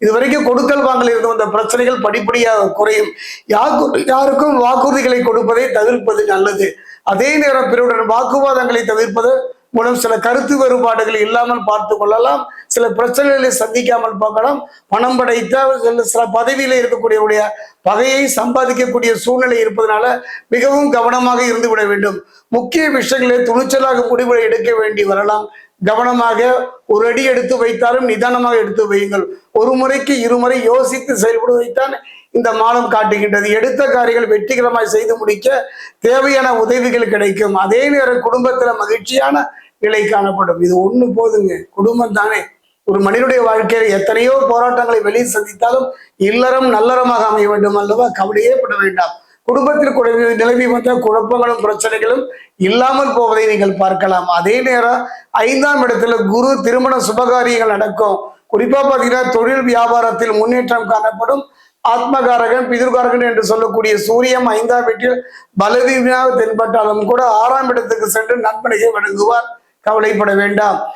இதுவரைக்கும் கொடுக்கல் வாங்கல் இருந்து வந்த பிரச்சனைகள் படிப்படியாக குறையும். யாருக்கும் வாக்குறுதிகளை கொடுப்பதை தவிர்ப்பது நல்லது. அதே நேரம் பிறருடன் வாக்குவாதங்களை தவிர்ப்பது மூலம் சில கருத்து வேறுபாடுகள் இல்லாமல் பார்த்து கொள்ளலாம். சில பிரச்சனைகளை சந்திக்காமல் பார்க்கலாம். பணம் படைத்த சில பதவியில இருக்கக்கூடிய பகையை சம்பாதிக்கக்கூடிய சூழ்நிலை இருப்பதனால மிகவும் கவனமாக இருந்து விட வேண்டும். முக்கிய விஷயங்களை துணிச்சலாக முடிவுகளை எடுக்க வேண்டி வரலாம். கவனமாக ஒரு அடி எடுத்து வைத்தாலும் நிதானமாக எடுத்து வையுங்கள். ஒரு முறைக்கு இருமுறை யோசித்து செயல்படுவதைத்தான் இந்த மாதம் காட்டுகின்றது. எடுத்த காரியங்கள் வெற்றிகரமாக செய்து முடிக்க தேவையான உதவிகள் கிடைக்கும். அதே நேரம் குடும்பத்துல மகிழ்ச்சியான நிலை காணப்படும். இது ஒண்ணு போதுங்க. குடும்பம் தானே. ஒரு மனிதனுடைய வாழ்க்கையில் எத்தனையோ போராட்டங்களை வெளியே சந்தித்தாலும் இல்லறம் நல்லறமாக அமைய வேண்டும் அல்லவா? கவலையே பட வேண்டாம். குடும்பத்தில் நிலவி வந்த குழப்பங்களும் பிரச்சனைகளும் இல்லாமல் போவதை நீங்கள் பார்க்கலாம். அதே நேரம் 5ஆம் இடத்துல குரு திருமண சுபகாரியங்கள் நடக்கும். குறிப்பா பாத்தீங்கன்னா தொழில் வியாபாரத்தில் முன்னேற்றம் காணப்படும். ஆத்மகாரகன் பிதுர்காரகன் என்று சொல்லக்கூடிய சூரியன் 5ஆம் வீட்டில் பலவீனமாக தென்பட்டாலும் கூட 6ஆம் இடத்துக்கு சென்று நன்மனையை வழங்குவார். கவலைப்பட வேண்டாம்.